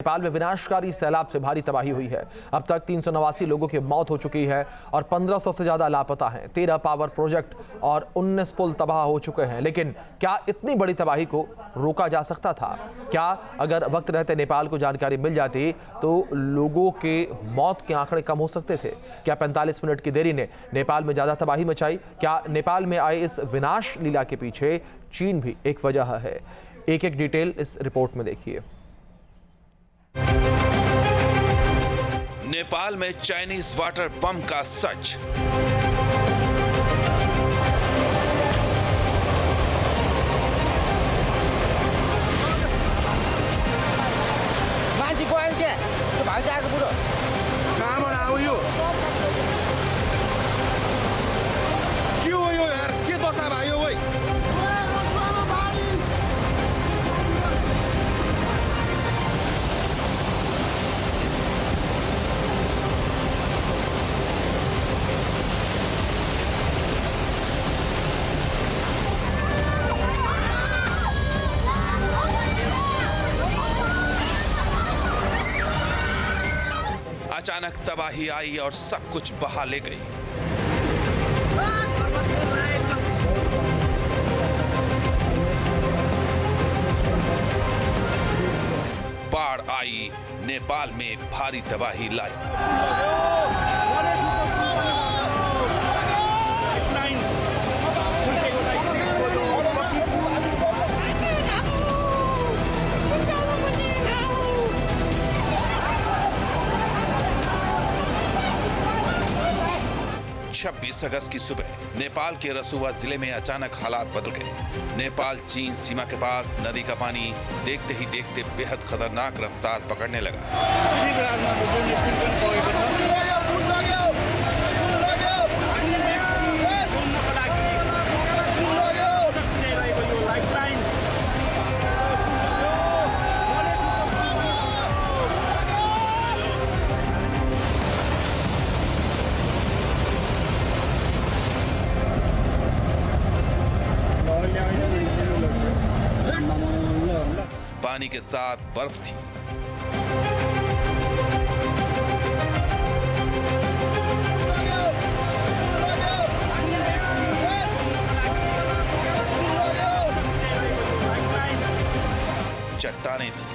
नेपाल में विनाशकारी सैलाब से भारी तबाही हुई है। अब तक 389 लोगों की मौत हो चुकी है और 1500 से ज्यादा लापता हैं। 13 पावर प्रोजेक्ट और 19 पुल तबाह हो चुके हैं। लेकिन क्या इतनी बड़ी तबाही को रोका जा सकता था? क्या अगर वक्त रहते नेपाल को जानकारी मिल जाती तो लोगों के मौत के आंकड़े कम हो सकते थे? क्या 45 मिनट की देरी ने नेपाल में ज्यादा तबाही मचाई? क्या नेपाल में आए इस विनाश लीला के पीछे चीन भी एक वजह है? एक एक डिटेल इस रिपोर्ट में देखिए। नेपाल में चाइनीज वाटर बम का सच। मान्छे गयो के त्यो भाइ आएको बुढो कहाँबाट आयो यो के हो यो यार? के दशा भयो ओइ? अचानक तबाही आई और सब कुछ बहा ले गई। बाढ़ आई, नेपाल में भारी तबाही लाई। छब्बीस अगस्त की सुबह नेपाल के रसुवा जिले में अचानक हालात बदल गए। नेपाल चीन सीमा के पास नदी का पानी देखते ही देखते बेहद खतरनाक रफ्तार पकड़ने लगा। पानी के साथ बर्फ थी। चट्टानें थी।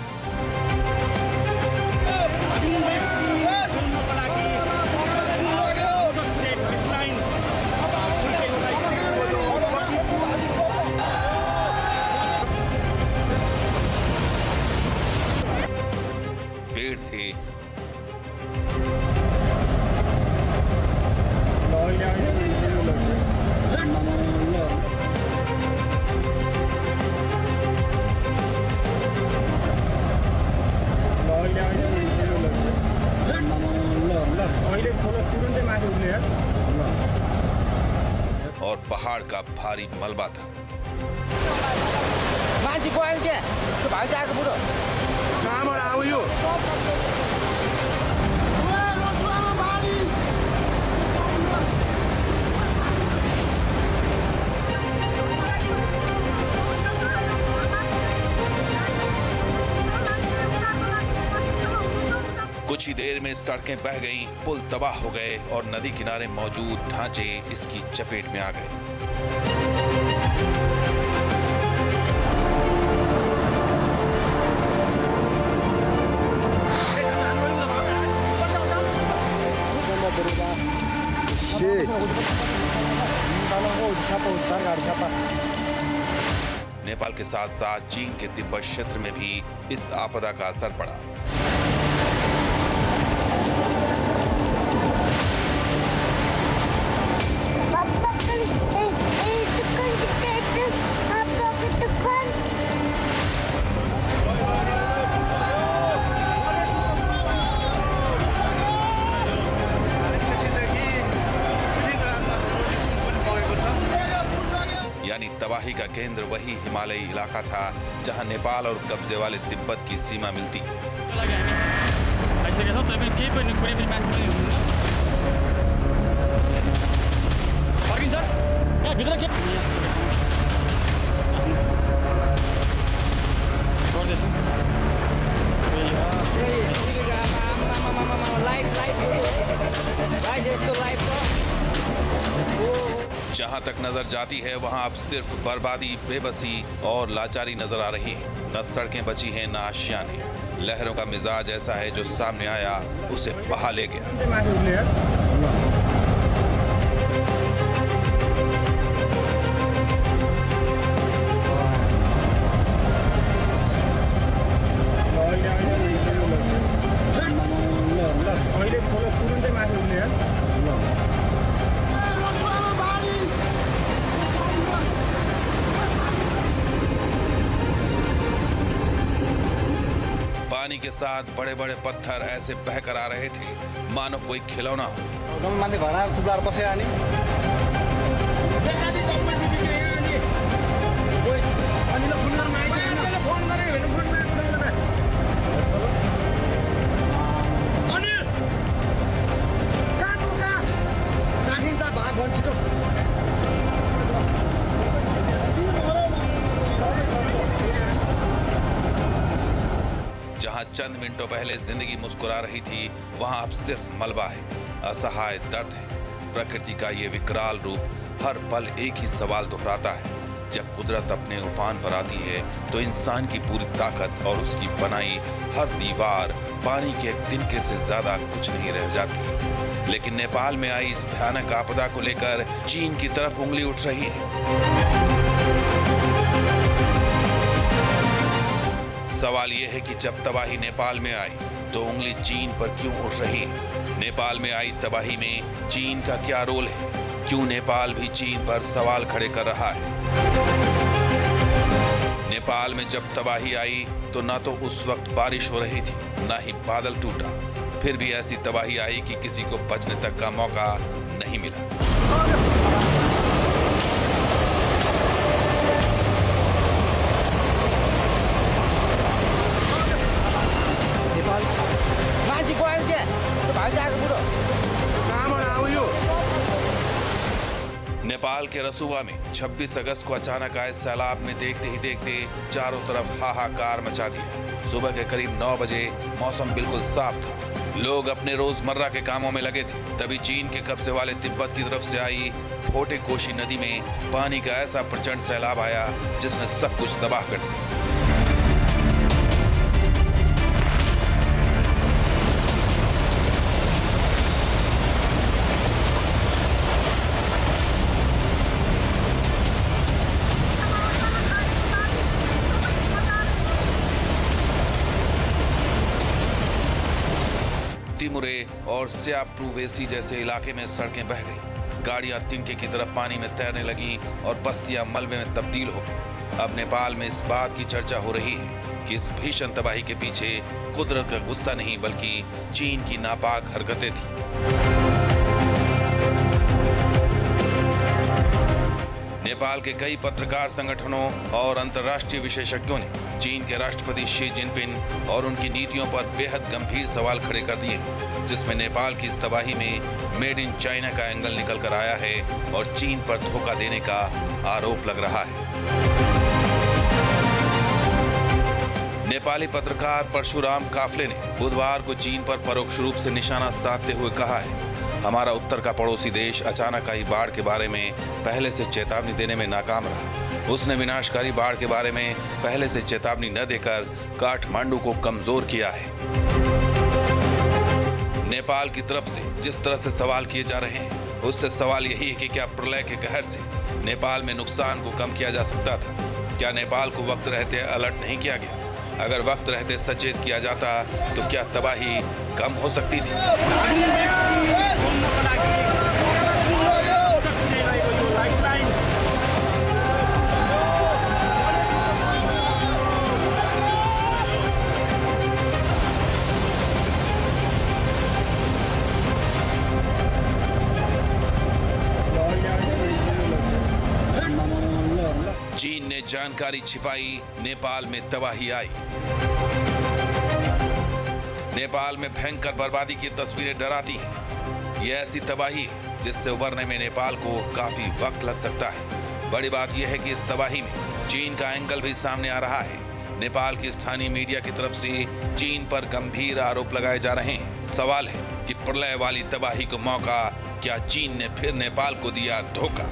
पेड़ थे। और पहाड़ का भारी मलबा था। मान्छे गयो के त्यो भाइ आएको बुढो कहाँबाट आयो यो? कुछ ही देर में सड़कें बह गईं, पुल तबाह हो गए और नदी किनारे मौजूद ढांचे इसकी चपेट में आ गए। नेपाल के साथ साथ चीन के तिब्बत क्षेत्र में भी इस आपदा का असर पड़ा। यानी तबाही का केंद्र वही हिमालयी इलाका था जहां नेपाल और कब्जे वाले तिब्बत की सीमा मिलती है। जहां तक नजर जाती है वहां अब सिर्फ बर्बादी, बेबसी और लाचारी नजर आ रही है। न सड़कें बची हैं, न आशियाने। लहरों का मिजाज ऐसा है जो सामने आया उसे बहा ले गया। पानी के साथ बड़े बड़े पत्थर ऐसे बह कर आ रहे थे मानो कोई खिलौना हो। मान्छे घरमा सुधार बसे अनि जहां चंद मिनटों पहले जिंदगी मुस्कुरा रही थी वहां अब सिर्फ मलबा है, असहाय दर्द है। प्रकृति का ये विकराल रूप हर पल एक ही सवाल दोहराता है। जब कुदरत अपने उफान पर आती है तो इंसान की पूरी ताकत और उसकी बनाई हर दीवार पानी के एक तिनके से ज्यादा कुछ नहीं रह जाती। लेकिन नेपाल में आई इस भयानक आपदा को लेकर चीन की तरफ उंगली उठ रही है। सवाल यह है कि जब तबाही नेपाल में आई तो उंगली चीन पर क्यों उठ रही है? नेपाल में आई तबाही में चीन का क्या रोल है? क्यों नेपाल भी चीन पर सवाल खड़े कर रहा है? नेपाल में जब तबाही आई तो ना तो उस वक्त बारिश हो रही थी, ना ही बादल टूटा। फिर भी ऐसी तबाही आई कि किसी को बचने तक का मौका नहीं मिला। मान्छे गयो के त्यो भाइ आएको बुढो कहाँबाट आऊ यो? नेपाल के रसुवा में 26 अगस्त को अचानक आए सैलाब ने देखते ही देखते चारों तरफ हाहाकार मचा दिया। सुबह के करीब 9 बजे मौसम बिल्कुल साफ था। लोग अपने रोजमर्रा के कामों में लगे थे। तभी चीन के कब्जे वाले तिब्बत की तरफ से आई फोटे कोशी नदी में पानी का ऐसा प्रचंड सैलाब आया जिसने सब कुछ तबाह कर दिया। तिमुरे और स्याप्रुवेसी जैसे इलाके में सड़कें बह गई, गाड़ियां तिनके की तरफ पानी में तैरने लगी और बस्तियां मलबे में तब्दील हो गई। अब नेपाल में इस बात की चर्चा हो रही है कि इस भीषण तबाही के पीछे कुदरत का गुस्सा नहीं बल्कि चीन की नापाक हरकतें थी। नेपाल के कई पत्रकार संगठनों और अंतर्राष्ट्रीय विशेषज्ञों ने चीन के राष्ट्रपति शी जिनपिंग और उनकी नीतियों पर बेहद गंभीर सवाल खड़े कर दिए, जिसमें नेपाल की इस तबाही में मेड इन चाइना का एंगल निकल कर आया है और चीन पर धोखा देने का आरोप लग रहा है। नेपाली पत्रकार परशुराम काफले ने बुधवार को चीन पर परोक्ष रूप से निशाना साधते हुए कहा है, हमारा उत्तर का पड़ोसी देश अचानक आई बाढ़ के बारे में पहले से चेतावनी देने में नाकाम रहा। उसने विनाशकारी बाढ़ के बारे में पहले से चेतावनी न देकर काठमांडू को कमजोर किया है। नेपाल की तरफ से जिस तरह से सवाल किए जा रहे हैं उससे सवाल यही है कि क्या प्रलय के कहर से नेपाल में नुकसान को कम किया जा सकता था? क्या नेपाल को वक्त रहते अलर्ट नहीं किया गया? अगर वक्त रहते सचेत किया जाता तो क्या तबाही कम हो सकती थी? चीन ने जानकारी छिपाई, नेपाल में तबाही आई। नेपाल में भयंकर बर्बादी की तस्वीरें डराती हैं। यह ऐसी तबाही है जिससे उबरने में नेपाल को काफी वक्त लग सकता है। बड़ी बात यह है कि इस तबाही में चीन का एंगल भी सामने आ रहा है। नेपाल की स्थानीय मीडिया की तरफ से चीन पर गंभीर आरोप लगाए जा रहे हैं। सवाल है कि प्रलय वाली तबाही को मौका क्या चीन ने फिर नेपाल को दिया धोखा?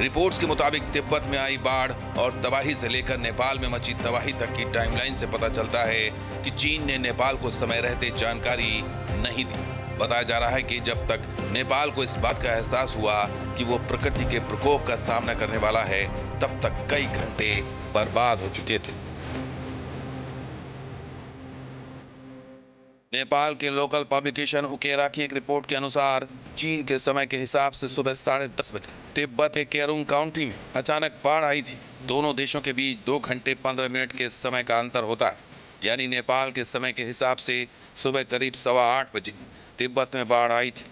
रिपोर्ट्स के मुताबिक तिब्बत में आई बाढ़ और तबाही से लेकर नेपाल में मची तबाही तक की टाइमलाइन से पता चलता है कि चीन ने नेपाल को समय रहते जानकारी नहीं दी। बताया जा रहा है कि जब तक नेपाल को इस बात का एहसास हुआ कि वो प्रकृति के प्रकोप का सामना करने वाला है, तब तक कई घंटे बर्बाद हो चुके थे। नेपाल के लोकल पब्लिकेशन उकेरा की एक रिपोर्ट के अनुसार चीन के समय के हिसाब से सुबह 10:30 बजे तिब्बत के केरुंग काउंटी में अचानक बाढ़ आई थी। दोनों देशों के बीच 2 घंटे 15 मिनट के समय का अंतर होता है, यानी नेपाल के समय के हिसाब से सुबह करीब 8:15 बजे तिब्बत में बाढ़ आई थी।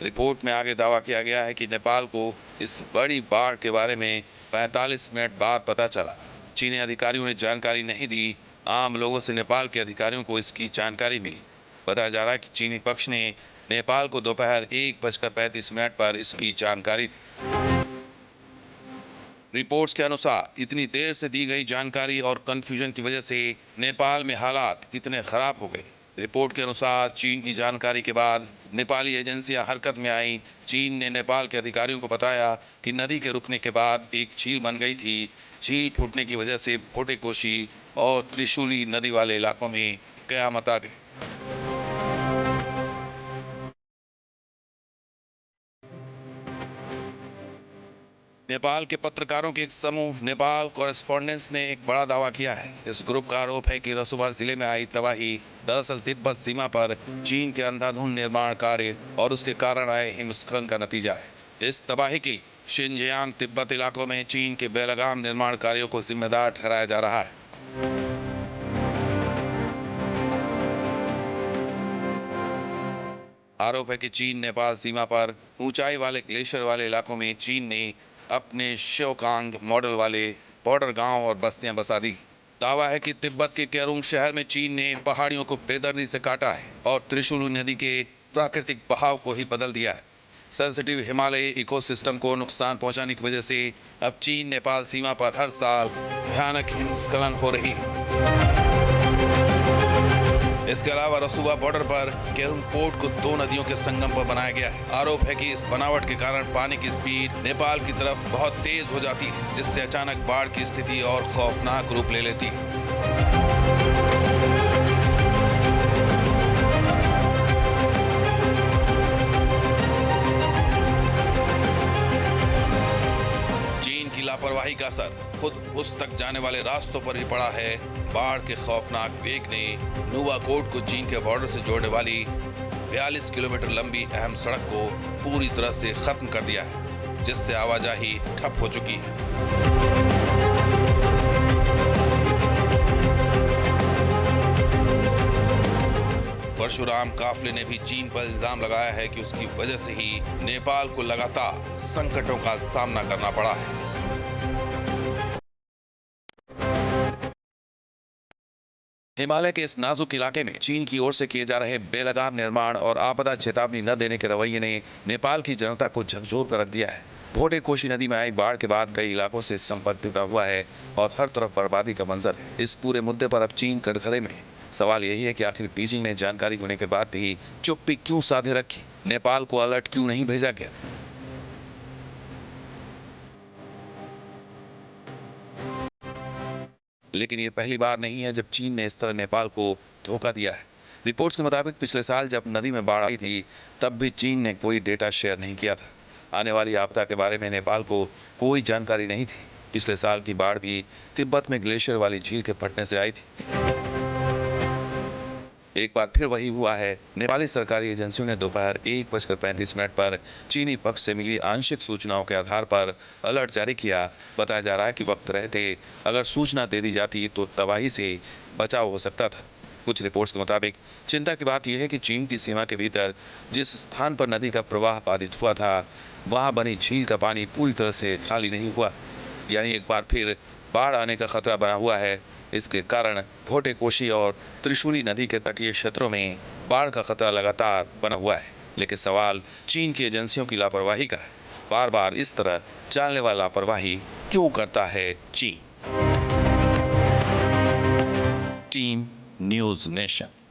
रिपोर्ट में आगे दावा किया गया है कि नेपाल को इस बड़ी बाढ़ के बारे में 45 मिनट बाद पता चला। चीनी अधिकारियों ने जानकारी नहीं दी। आम लोगों से नेपाल के अधिकारियों को इसकी जानकारी मिली। बताया जा रहा है कि चीनी पक्ष ने नेपाल को दोपहर 1:35 पर इसकी जानकारी दी। रिपोर्ट्स के अनुसार इतनी देर से दी गई जानकारी और कंफ्यूजन की वजह से नेपाल में हालात इतने खराब हो गए। रिपोर्ट के अनुसार चीन की जानकारी के बाद नेपाली एजेंसियां हरकत में आई। चीन ने नेपाल के अधिकारियों को बताया कि नदी के रुकने के बाद एक झील बन गई थी। झील फूटने की वजह से भोटेकोशी और त्रिशूली नदी वाले इलाकों में कयामत आ गई। नेपाल के पत्रकारों के एक समूह नेपाल कॉरेस्पॉन्डेंस ने एक बड़ा दावा किया है। इस ग्रुप का आरोप है कि रसुवा जिले में आई तबाही दरअसल तिब्बत सीमा पर चीन के अंधाधुंध निर्माण कार्य और उसके कारण आए हिमस्खलन का नतीजा है। इस तबाही की शिनजियांग तिब्बत इलाकों में चीन के बेलगाम निर्माण कार्यों को जिम्मेदार ठहराया जा रहा है। आरोप है कि चीन नेपाल सीमा पर ऊंचाई वाले ग्लेशियर वाले इलाकों में चीन ने अपने श्योकांग मॉडल वाले बॉर्डर गांव और बस्तियां बसा दी। दावा है कि तिब्बत के केरुंग शहर में चीन ने पहाड़ियों को बेदर्दी से काटा है और त्रिशूली नदी के प्राकृतिक बहाव को ही बदल दिया है। सेंसिटिव हिमालय इकोसिस्टम को नुकसान पहुंचाने की वजह से अब चीन नेपाल सीमा पर हर साल भयानक हिमस्खलन हो रही है। इसके अलावा रसुवा बॉर्डर पर केरुंग पोर्ट को 2 नदियों के संगम पर बनाया गया है। आरोप है कि इस बनावट के कारण पानी की स्पीड नेपाल की तरफ बहुत तेज हो जाती है, जिससे अचानक बाढ़ की स्थिति और खौफनाक रूप ले लेती है। चीन की लापरवाही का असर खुद उस तक जाने वाले रास्तों पर ही पड़ा है। बाढ़ के खौफनाक वेग ने नुवाकोट को चीन के बॉर्डर से जोड़ने वाली 42 किलोमीटर लंबी अहम सड़क को पूरी तरह से खत्म कर दिया है, जिससे आवाजाही ठप हो चुकी है। परशुराम काफले ने भी चीन पर इल्जाम लगाया है कि उसकी वजह से ही नेपाल को लगातार संकटों का सामना करना पड़ा है। हिमालय के इस नाजुक इलाके में चीन की ओर से किए जा रहे बेलगाम निर्माण और आपदा चेतावनी न देने के रवैये ने नेपाल की जनता को झकझोर कर रख दिया है। भोटेकोशी नदी में आई बाढ़ के बाद कई इलाकों से संपर्क टूटा हुआ है और हर तरफ बर्बादी का मंजर है। इस पूरे मुद्दे पर अब चीन कटघरे में। सवाल यही है कि आखिर बीजिंग ने जानकारी होने के बाद भी चुप्पी क्यों साधे रखी? नेपाल को अलर्ट क्यों नहीं भेजा गया? लेकिन ये पहली बार नहीं है जब चीन ने इस तरह नेपाल को धोखा दिया है। रिपोर्ट्स के मुताबिक पिछले साल जब नदी में बाढ़ आई थी, तब भी चीन ने कोई डेटा शेयर नहीं किया था। आने वाली आपदा के बारे में नेपाल को कोई जानकारी नहीं थी। पिछले साल की बाढ़ भी तिब्बत में ग्लेशियर वाली झील के फटने से आई थी। एक बार फिर वही हुआ है। नेपाली सरकारी एजेंसियों ने दोपहर 1:35 पर चीनी पक्ष से मिली आंशिक सूचनाओं के आधार पर अलर्ट जारी किया। बताया जा रहा है कि वक्त रहते अगर सूचना दे दी जाती तो तबाही से बचाव हो सकता था। कुछ रिपोर्ट्स के मुताबिक चिंता की बात यह है कि चीन की सीमा के भीतर जिस स्थान पर नदी का प्रवाह बाधित हुआ था, वहां बनी झील का पानी पूरी तरह से खाली नहीं हुआ, यानी एक बार फिर बाढ़ आने का खतरा बना हुआ है। इसके कारण भोटेकोशी और त्रिशूली नदी के तटीय क्षेत्रों में बाढ़ का खतरा लगातार बना हुआ है। लेकिन सवाल चीन की एजेंसियों की लापरवाही का है। बार बार इस तरह जानलेवा लापरवाही क्यों करता है चीन? Team news nation.